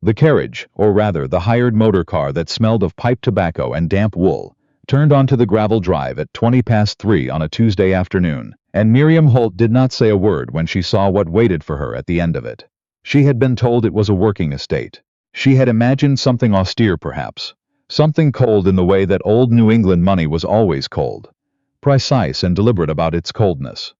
The carriage, or rather the hired motor car that smelled of pipe tobacco and damp wool, turned onto the gravel drive at 3:20 on a Tuesday afternoon, and Miriam Holt did not say a word when she saw what waited for her at the end of it. She had been told it was a working estate. She had imagined something austere perhaps, something cold in the way that old New England money was always cold, precise and deliberate about its coldness.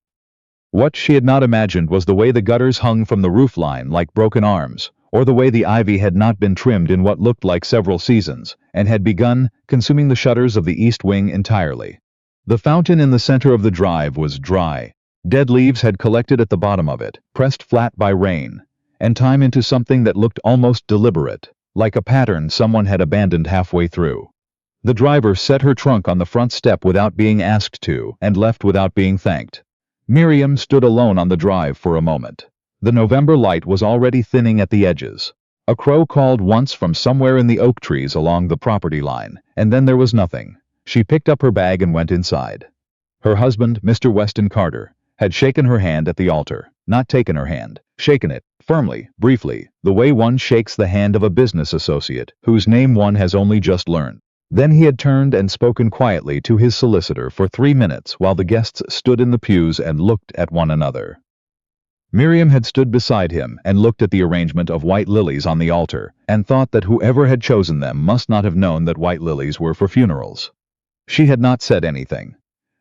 What she had not imagined was the way the gutters hung from the roof line like broken arms, or the way the ivy had not been trimmed in what looked like several seasons, and had begun consuming the shutters of the east wing entirely. The fountain in the center of the drive was dry. Dead leaves had collected at the bottom of it, pressed flat by rain, and time into something that looked almost deliberate, like a pattern someone had abandoned halfway through. The driver set her trunk on the front step without being asked to, and left without being thanked. Miriam stood alone on the drive for a moment. The November light was already thinning at the edges. A crow called once from somewhere in the oak trees along the property line, and then there was nothing. She picked up her bag and went inside. Her husband, Mr. Weston Carter, had shaken her hand at the altar, not taken her hand, shaken it, firmly, briefly, the way one shakes the hand of a business associate, whose name one has only just learned. Then he had turned and spoken quietly to his solicitor for 3 minutes while the guests stood in the pews and looked at one another. Miriam had stood beside him and looked at the arrangement of white lilies on the altar, and thought that whoever had chosen them must not have known that white lilies were for funerals. She had not said anything.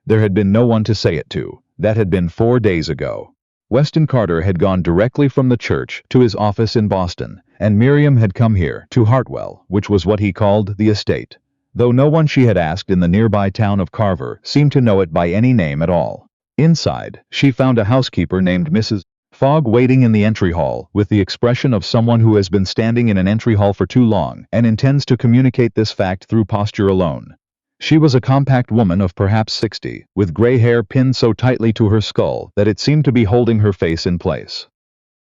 There had been no one to say it to. That had been 4 days ago. Weston Carter had gone directly from the church to his office in Boston, and Miriam had come here, to Hartwell, which was what he called the estate, though no one she had asked in the nearby town of Carver seemed to know it by any name at all. Inside, she found a housekeeper named Mrs. Fogg waiting in the entry hall, with the expression of someone who has been standing in an entry hall for too long and intends to communicate this fact through posture alone. She was a compact woman of perhaps 60, with gray hair pinned so tightly to her skull that it seemed to be holding her face in place.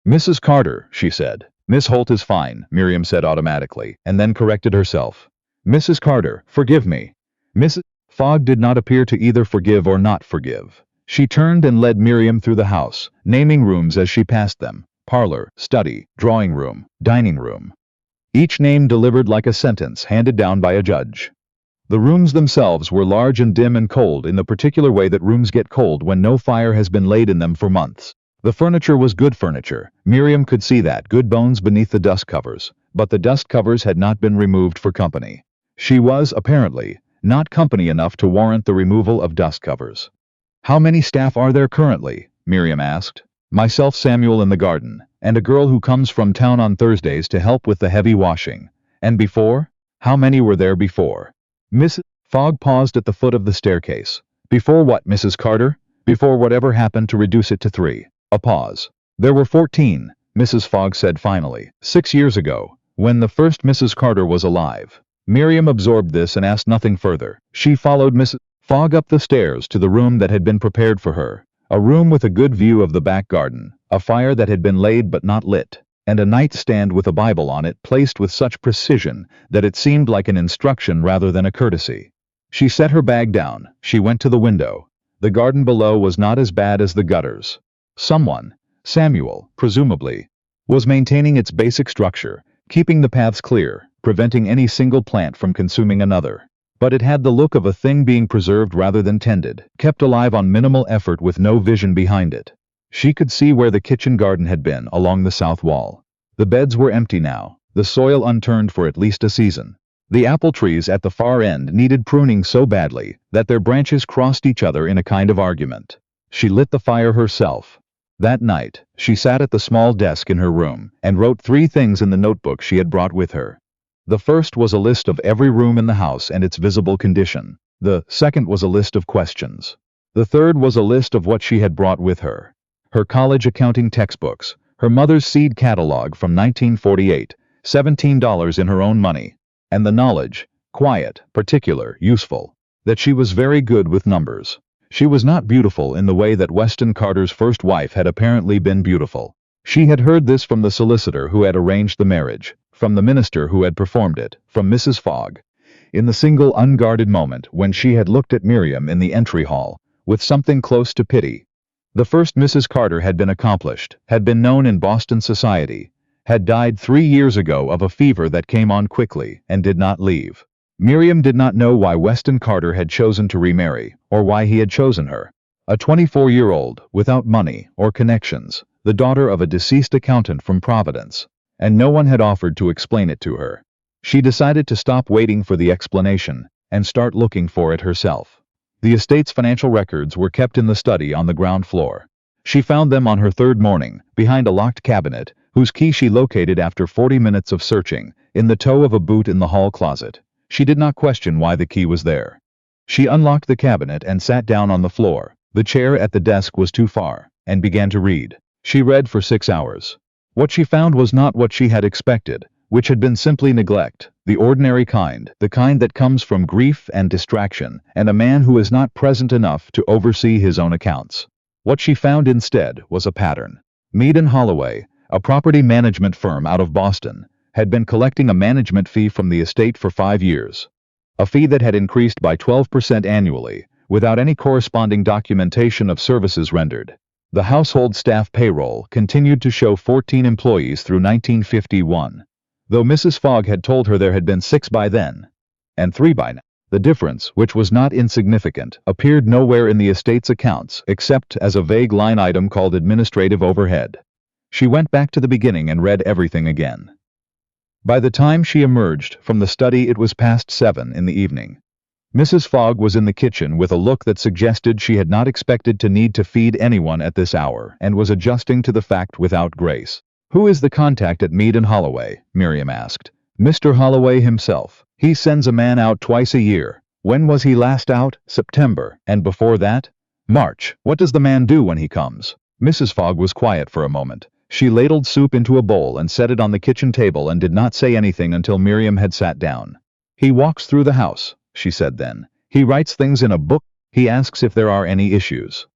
"Mrs. Carter," she said. "Miss Holt is fine," Miriam said automatically, and then corrected herself. "Mrs. Carter, forgive me." Mrs. Fogg did not appear to either forgive or not forgive. She turned and led Miriam through the house, naming rooms as she passed them: parlor, study, drawing room, dining room. Each name delivered like a sentence handed down by a judge. The rooms themselves were large and dim and cold in the particular way that rooms get cold when no fire has been laid in them for months. The furniture was good furniture. Miriam could see that, good bones beneath the dust covers, but the dust covers had not been removed for company. She was, apparently, not company enough to warrant the removal of dust covers. "How many staff are there currently?" Miriam asked. "Myself, Samuel in the garden, and a girl who comes from town on Thursdays to help with the heavy washing. And before? How many were there before?" Mrs. Fogg paused at the foot of the staircase. "Before what, Mrs. Carter?" "Before whatever happened to reduce it to 3. A pause. "There were 14, Mrs. Fogg said finally. 6 years ago, when the first Mrs. Carter was alive." Miriam absorbed this and asked nothing further. She followed Mrs. Fogg up the stairs to the room that had been prepared for her, a room with a good view of the back garden, a fire that had been laid but not lit, and a nightstand with a Bible on it placed with such precision that it seemed like an instruction rather than a courtesy. She set her bag down. She went to the window. The garden below was not as bad as the gutters. Someone, Samuel, presumably, was maintaining its basic structure, keeping the paths clear, preventing any single plant from consuming another. But it had the look of a thing being preserved rather than tended, kept alive on minimal effort with no vision behind it. She could see where the kitchen garden had been, along the south wall. The beds were empty now, the soil unturned for at least a season. The apple trees at the far end needed pruning so badly that their branches crossed each other in a kind of argument. She lit the fire herself. That night, she sat at the small desk in her room and wrote 3 things in the notebook she had brought with her. The first was a list of every room in the house and its visible condition. The second was a list of questions. The third was a list of what she had brought with her. Her college accounting textbooks, her mother's seed catalog from 1948, $17 in her own money, and the knowledge, quiet, particular, useful, that she was very good with numbers. She was not beautiful in the way that Weston Carter's first wife had apparently been beautiful. She had heard this from the solicitor who had arranged the marriage, from the minister who had performed it, from Mrs. Fogg, in the single unguarded moment when she had looked at Miriam in the entry hall, with something close to pity. The first Mrs. Carter had been accomplished, had been known in Boston society, had died 3 years ago of a fever that came on quickly and did not leave. Miriam did not know why Weston Carter had chosen to remarry, or why he had chosen her. A 24-year-old, without money or connections, the daughter of a deceased accountant from Providence, and no one had offered to explain it to her. She decided to stop waiting for the explanation and start looking for it herself. The estate's financial records were kept in the study on the ground floor. She found them on her third morning, behind a locked cabinet, whose key she located after 40 minutes of searching, in the toe of a boot in the hall closet. She did not question why the key was there. She unlocked the cabinet and sat down on the floor. The chair at the desk was too far, and began to read. She read for 6 hours. What she found was not what she had expected, which had been simply neglect, the ordinary kind, the kind that comes from grief and distraction, and a man who is not present enough to oversee his own accounts. What she found instead was a pattern. Mead & Holloway, a property management firm out of Boston, had been collecting a management fee from the estate for 5 years. A fee that had increased by 12% annually, without any corresponding documentation of services rendered. The household staff payroll continued to show 14 employees through 1951, though Mrs. Fogg had told her there had been 6 by then, and 3 by now. The difference, which was not insignificant, appeared nowhere in the estate's accounts except as a vague line item called administrative overhead. She went back to the beginning and read everything again. By the time she emerged from the study, it was past 7 in the evening. Mrs. Fogg was in the kitchen with a look that suggested she had not expected to need to feed anyone at this hour and was adjusting to the fact without grace. "Who is the contact at Mead & Holloway?" Miriam asked. "Mr. Holloway himself. He sends a man out twice a year. When was he last out? September. And before that? March. What does the man do when he comes?" Mrs. Fogg was quiet for a moment. She ladled soup into a bowl and set it on the kitchen table and did not say anything until Miriam had sat down. "He walks through the house," she said then. "He writes things in a book. He asks if there are any issues."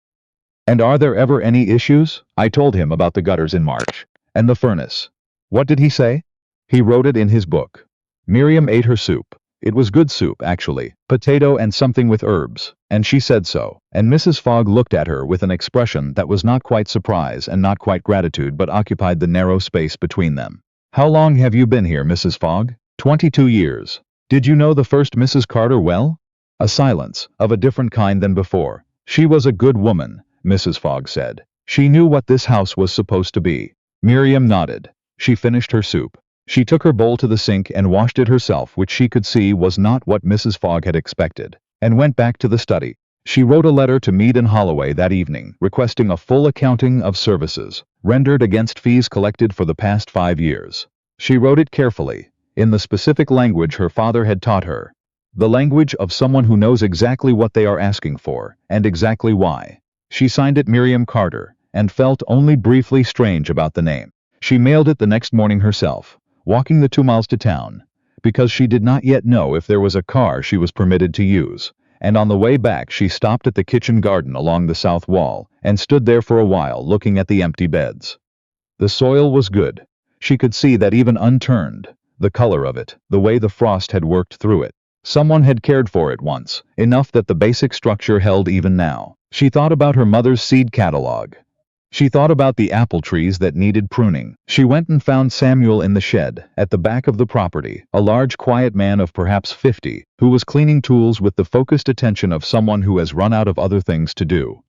"And are there ever any issues?" "I told him about the gutters in March. And the furnace." "What did he say?" "He wrote it in his book." Miriam ate her soup. It was good soup, actually, potato and something with herbs, and she said so, and Mrs. Fogg looked at her with an expression that was not quite surprise and not quite gratitude but occupied the narrow space between them. "How long have you been here, Mrs. Fogg?" 22 years. "Did you know the first Mrs. Carter well?" A silence, of a different kind than before. "She was a good woman," Mrs. Fogg said. "She knew what this house was supposed to be." Miriam nodded. She finished her soup. She took her bowl to the sink and washed it herself, which she could see was not what Mrs. Fogg had expected, and went back to the study. She wrote a letter to Mead & Holloway that evening, requesting a full accounting of services rendered against fees collected for the past 5 years. She wrote it carefully, in the specific language her father had taught her, the language of someone who knows exactly what they are asking for, and exactly why. She signed it Miriam Carter, and felt only briefly strange about the name. She mailed it the next morning herself, walking the 2 miles to town, because she did not yet know if there was a car she was permitted to use, and on the way back she stopped at the kitchen garden along the south wall, and stood there for a while looking at the empty beds. The soil was good. She could see that even unturned, the color of it, the way the frost had worked through it. Someone had cared for it once, enough that the basic structure held even now. She thought about her mother's seed catalog. She thought about the apple trees that needed pruning. She went and found Samuel in the shed, at the back of the property, a large quiet man of perhaps 50, who was cleaning tools with the focused attention of someone who has run out of other things to do.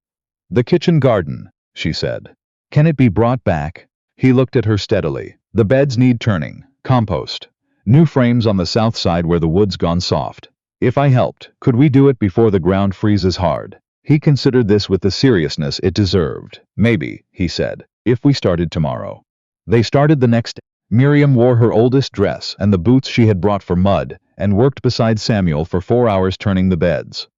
"The kitchen garden," she said. "Can it be brought back?" He looked at her steadily. "The beds need turning, compost. New frames on the south side where the wood's gone soft. If I helped, could we do it before the ground freezes hard?" He considered this with the seriousness it deserved. "Maybe," he said, "if we started tomorrow." They started the next day. Miriam wore her oldest dress and the boots she had brought for mud, and worked beside Samuel for 4 hours turning the beds.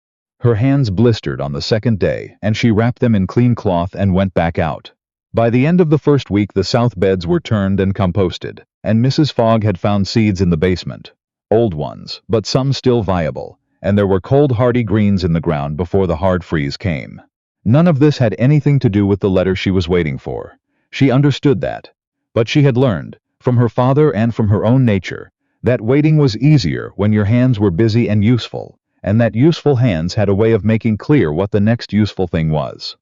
Her hands blistered on the second day, and she wrapped them in clean cloth and went back out. By the end of the first week the south beds were turned and composted, and Mrs. Fogg had found seeds in the basement. Old ones, but some still viable, and there were cold hardy greens in the ground before the hard freeze came. None of this had anything to do with the letter she was waiting for. She understood that. But she had learned, from her father and from her own nature, that waiting was easier when your hands were busy and useful, and that useful hands had a way of making clear what the next useful thing was.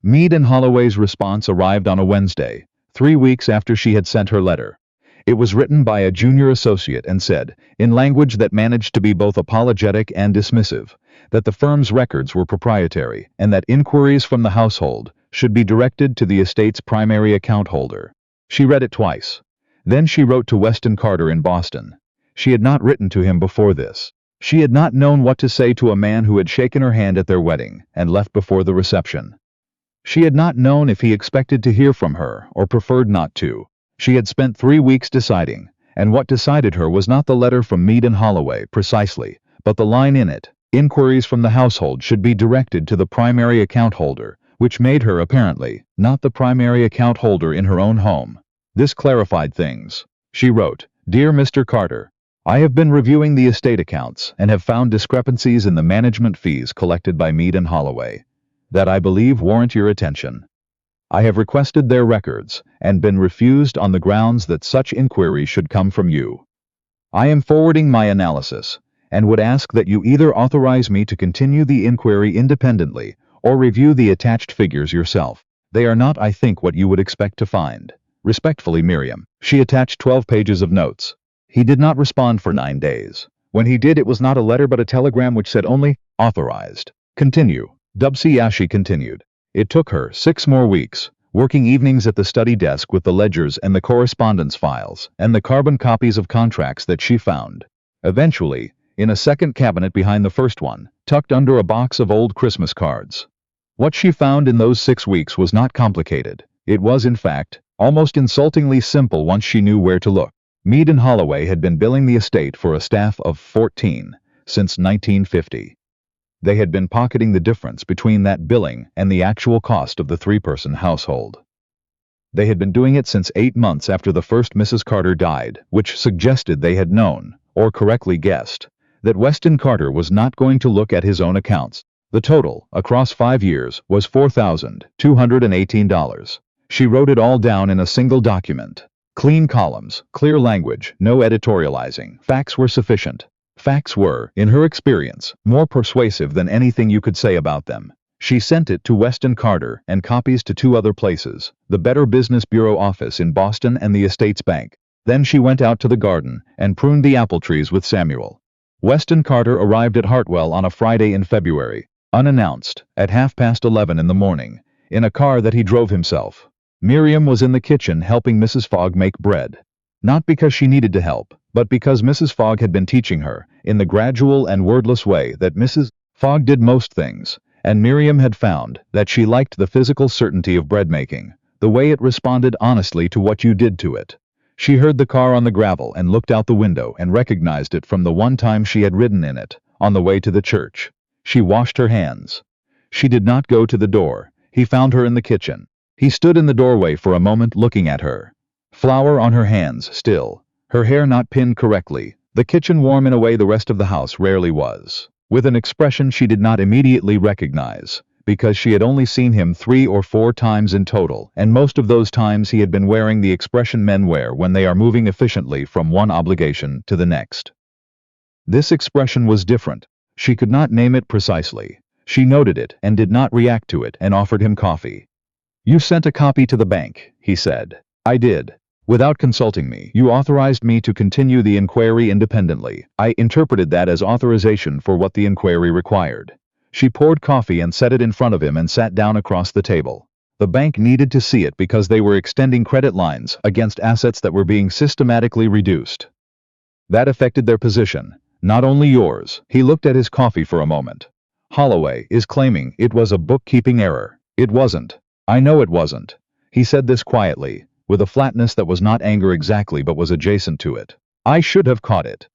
Mead & Holloway's response arrived on a Wednesday, 3 weeks after she had sent her letter. It was written by a junior associate and said, in language that managed to be both apologetic and dismissive, that the firm's records were proprietary and that inquiries from the household should be directed to the estate's primary account holder. She read it twice. Then she wrote to Weston Carter in Boston. She had not written to him before this. She had not known what to say to a man who had shaken her hand at their wedding and left before the reception. She had not known if he expected to hear from her or preferred not to. She had spent 3 weeks deciding, and what decided her was not the letter from Mead and Holloway precisely, but the line in it. Inquiries from the household should be directed to the primary account holder, which made her, apparently, not the primary account holder in her own home. This clarified things. She wrote, "Dear Mr. Carter, I have been reviewing the estate accounts and have found discrepancies in the management fees collected by Mead and Holloway that I believe warrant your attention. I have requested their records and been refused on the grounds that such inquiry should come from you. I am forwarding my analysis and would ask that you either authorize me to continue the inquiry independently or review the attached figures yourself. They are not, I think, what you would expect to find. Respectfully, Miriam." She attached 12 pages of notes. He did not respond for 9 days. When he did, it was not a letter but a telegram which said only, "Authorized. Continue." She continued. It took her 6 more weeks, working evenings at the study desk with the ledgers and the correspondence files and the carbon copies of contracts that she found. Eventually, in a second cabinet behind the first one, tucked under a box of old Christmas cards. What she found in those 6 weeks was not complicated. It was, in fact, almost insultingly simple once she knew where to look. Mead and Holloway had been billing the estate for a staff of 14 since 1950. They had been pocketing the difference between that billing and the actual cost of the 3-person household. They had been doing it since 8 months after the first Mrs. Carter died, which suggested they had known, or correctly guessed, that Weston Carter was not going to look at his own accounts. The total, across 5 years, was $4,218. She wrote it all down in a single document. Clean columns, clear language, no editorializing. Facts were sufficient. Facts were, in her experience, more persuasive than anything you could say about them. She sent it to Weston Carter and copies to 2 other places, the Better Business Bureau office in Boston and the Estates Bank. Then she went out to the garden and pruned the apple trees with Samuel. Weston Carter arrived at Hartwell on a Friday in February, unannounced, at 11:30 in the morning, in a car that he drove himself. Miriam was in the kitchen helping Mrs. Fogg make bread. Not because she needed to help, but because Mrs. Fogg had been teaching her, in the gradual and wordless way that Mrs. Fogg did most things, and Miriam had found that she liked the physical certainty of bread making, the way it responded honestly to what you did to it. She heard the car on the gravel and looked out the window and recognized it from the one time she had ridden in it, on the way to the church. She washed her hands. She did not go to the door. He found her in the kitchen. He stood in the doorway for a moment looking at her. Flour on her hands still, her hair not pinned correctly, the kitchen warm in a way the rest of the house rarely was, with an expression she did not immediately recognize, because she had only seen him 3 or 4 times in total, and most of those times he had been wearing the expression men wear when they are moving efficiently from one obligation to the next. This expression was different. She could not name it precisely. She noted it and did not react to it and offered him coffee. "You sent a copy to the bank," he said. "I did. Without consulting me, you authorized me to continue the inquiry independently. I interpreted that as authorization for what the inquiry required." She poured coffee and set it in front of him and sat down across the table. The bank needed to see it because they were extending credit lines against assets that were being systematically reduced. That affected their position, not only yours. He looked at his coffee for a moment. "Holloway is claiming it was a bookkeeping error. It wasn't. I know it wasn't." He said this quietly, with a flatness that was not anger exactly but was adjacent to it. "I should have caught it."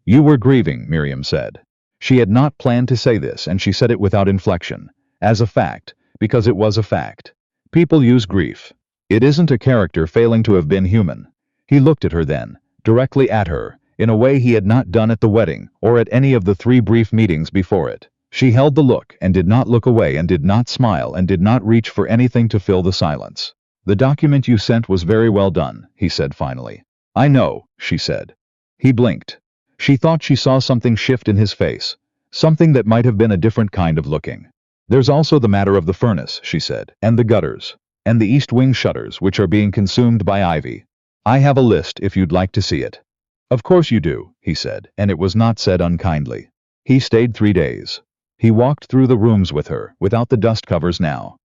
"You were grieving," Miriam said. She had not planned to say this, and she said it without inflection. As a fact, because it was a fact. People use grief. It isn't a character failing to have been human. He looked at her then, directly at her, in a way he had not done at the wedding or at any of the 3 brief meetings before it. She held the look and did not look away and did not smile and did not reach for anything to fill the silence. "The document you sent was very well done," he said finally. "I know," she said. He blinked. She thought she saw something shift in his face, something that might have been a different kind of looking. "There's also the matter of the furnace," she said, "and the gutters. and the east wing shutters, which are being consumed by ivy. I have a list if you'd like to see it. Of course you do, he said, and it was not said unkindly. He stayed 3 days. He walked through the rooms with her, without the dust covers now.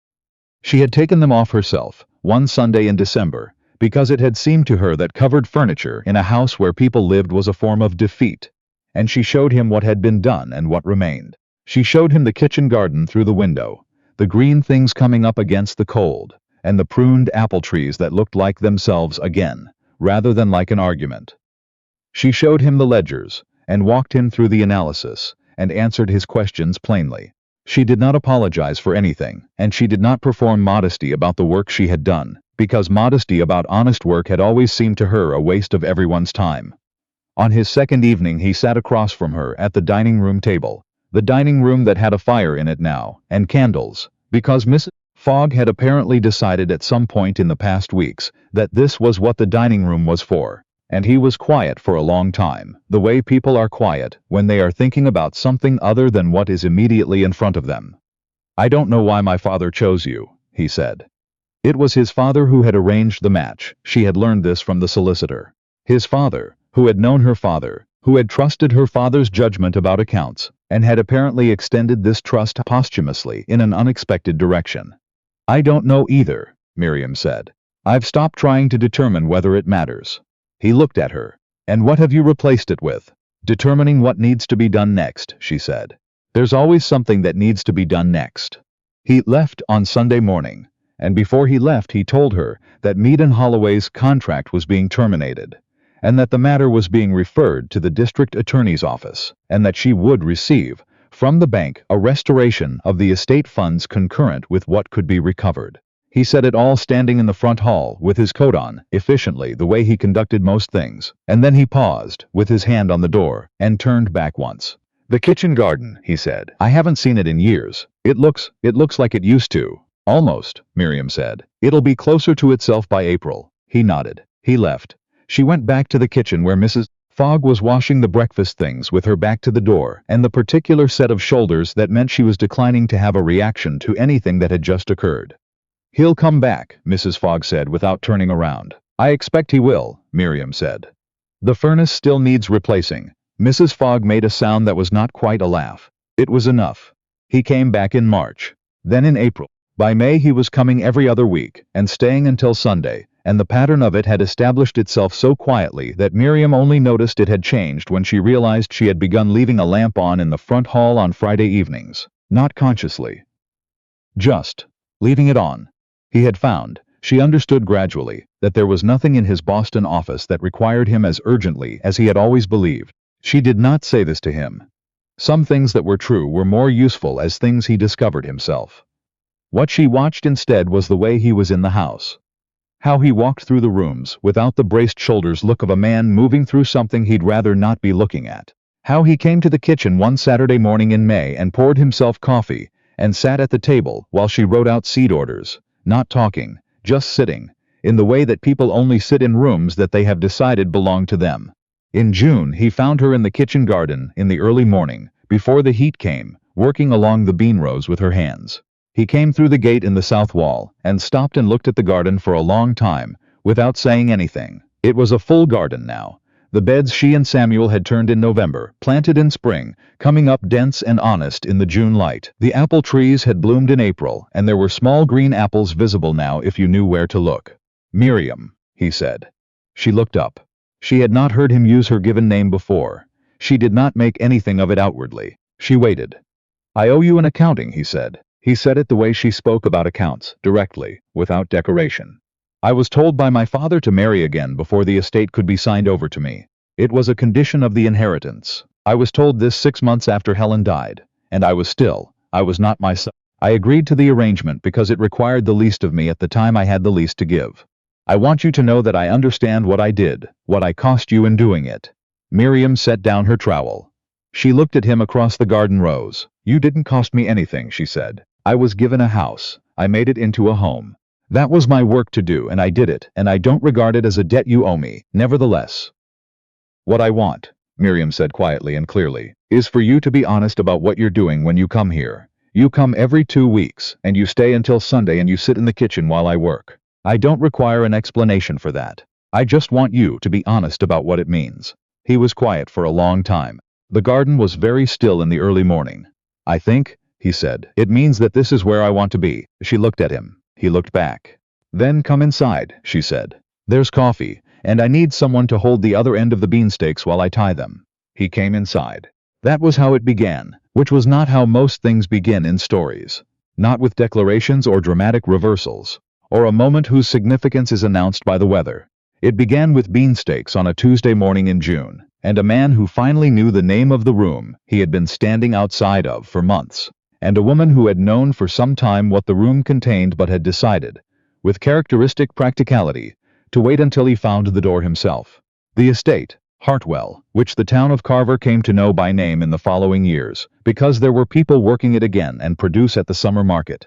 She had taken them off herself, one Sunday in December, because it had seemed to her that covered furniture in a house where people lived was a form of defeat, and she showed him what had been done and what remained. She showed him the kitchen garden through the window, the green things coming up against the cold, and the pruned apple trees that looked like themselves again, rather than like an argument. She showed him the ledgers, and walked him through the analysis, and answered his questions plainly. She did not apologize for anything, and she did not perform modesty about the work she had done, because modesty about honest work had always seemed to her a waste of everyone's time. On his second evening he sat across from her at the dining room table, the dining room that had a fire in it now, and candles, because Mrs. Fogg had apparently decided at some point in the past weeks that this was what the dining room was for, and he was quiet for a long time, the way people are quiet when they are thinking about something other than what is immediately in front of them. I don't know why my father chose you, he said. It was his father who had arranged the match. She had learned this from the solicitor. His father, who had known her father, who had trusted her father's judgment about accounts, and had apparently extended this trust posthumously in an unexpected direction. I don't know either, Miriam said. I've stopped trying to determine whether it matters. He looked at her. And what have you replaced it with? Determining what needs to be done next, she said. There's always something that needs to be done next. He left on Sunday morning, and before he left he told her that Mead and Holloway's contract was being terminated, and that the matter was being referred to the district attorney's office, and that she would receive, from the bank, a restoration of the estate funds concurrent with what could be recovered. He said it all standing in the front hall, with his coat on, efficiently, the way he conducted most things, and then he paused, with his hand on the door, and turned back once. The kitchen garden, he said. I haven't seen it in years. It looks like it used to. Almost, Miriam said. It'll be closer to itself by April. He nodded. He left. She went back to the kitchen where Mrs. Fogg was washing the breakfast things with her back to the door, and the particular set of shoulders that meant she was declining to have a reaction to anything that had just occurred. He'll come back, Mrs. Fogg said without turning around. I expect he will, Miriam said. The furnace still needs replacing. Mrs. Fogg made a sound that was not quite a laugh. It was enough. He came back in March, then in April. By May he was coming every other week, and staying until Sunday, and the pattern of it had established itself so quietly that Miriam only noticed it had changed when she realized she had begun leaving a lamp on in the front hall on Friday evenings, not consciously. Just leaving it on. He had found, she understood gradually, that there was nothing in his Boston office that required him as urgently as he had always believed. She did not say this to him. Some things that were true were more useful as things he discovered himself. What she watched instead was the way he was in the house. How he walked through the rooms without the braced shoulders look of a man moving through something he'd rather not be looking at. How he came to the kitchen one Saturday morning in May and poured himself coffee, and sat at the table while she wrote out seed orders. Not talking, just sitting, in the way that people only sit in rooms that they have decided belong to them. In June he found her in the kitchen garden in the early morning, before the heat came, working along the bean rows with her hands. He came through the gate in the south wall, and stopped and looked at the garden for a long time, without saying anything. It was a full garden now. The beds she and Samuel had turned in November, planted in spring, coming up dense and honest in the June light. The apple trees had bloomed in April, and there were small green apples visible now if you knew where to look. Miriam, he said. She looked up. She had not heard him use her given name before. She did not make anything of it outwardly. She waited. I owe you an accounting, he said. He said it the way she spoke about accounts, directly, without decoration. I was told by my father to marry again before the estate could be signed over to me. It was a condition of the inheritance. I was told this 6 months after Helen died, and I was not myself. I agreed to the arrangement because it required the least of me at the time I had the least to give. I want you to know that I understand what I did, what I cost you in doing it. Miriam set down her trowel. She looked at him across the garden rows. You didn't cost me anything, she said. I was given a house. I made it into a home. That was my work to do, and I did it, and I don't regard it as a debt you owe me, nevertheless. What I want, Miriam said quietly and clearly, is for you to be honest about what you're doing when you come here. You come every 2 weeks, and you stay until Sunday and you sit in the kitchen while I work. I don't require an explanation for that. I just want you to be honest about what it means." He was quiet for a long time. The garden was very still in the early morning. "I think," he said, "it means that this is where I want to be." She looked at him. He looked back. "Then come inside," she said. "There's coffee, and I need someone to hold the other end of the beanstalks while I tie them." He came inside. That was how it began, which was not how most things begin in stories. Not with declarations or dramatic reversals, or a moment whose significance is announced by the weather. It began with beanstalks on a Tuesday morning in June, and a man who finally knew the name of the room he had been standing outside of for months, and a woman who had known for some time what the room contained but had decided, with characteristic practicality, to wait until he found the door himself. The estate, Hartwell, which the town of Carver came to know by name in the following years, because there were people working it again and produce at the summer market,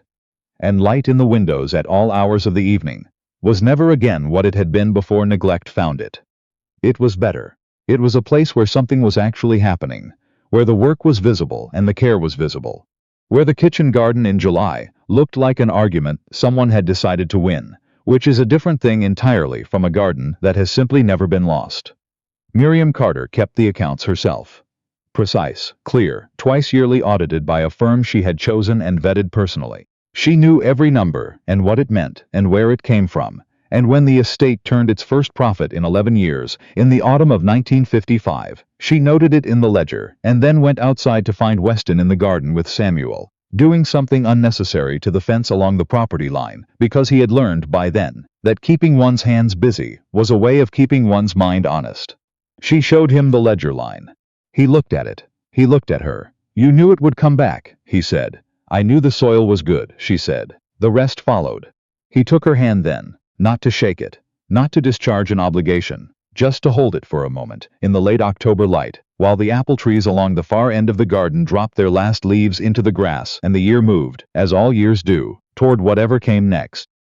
and light in the windows at all hours of the evening, was never again what it had been before neglect found it. It was better. It was a place where something was actually happening, where the work was visible and the care was visible, where the kitchen garden in July looked like an argument someone had decided to win, which is a different thing entirely from a garden that has simply never been lost. Miriam Carter kept the accounts herself. Precise, clear, twice yearly audited by a firm she had chosen and vetted personally. She knew every number and what it meant and where it came from, and when the estate turned its first profit in 11 years, in the autumn of 1955, she noted it in the ledger and then went outside to find Weston in the garden with Samuel, doing something unnecessary to the fence along the property line, because he had learned by then that keeping one's hands busy was a way of keeping one's mind honest. She showed him the ledger line. He looked at it. He looked at her. "You knew it would come back," he said. "I knew the soil was good," she said. The rest followed. He took her hand then, not to shake it, not to discharge an obligation, just to hold it for a moment, in the late October light, while the apple trees along the far end of the garden dropped their last leaves into the grass and the year moved, as all years do, toward whatever came next.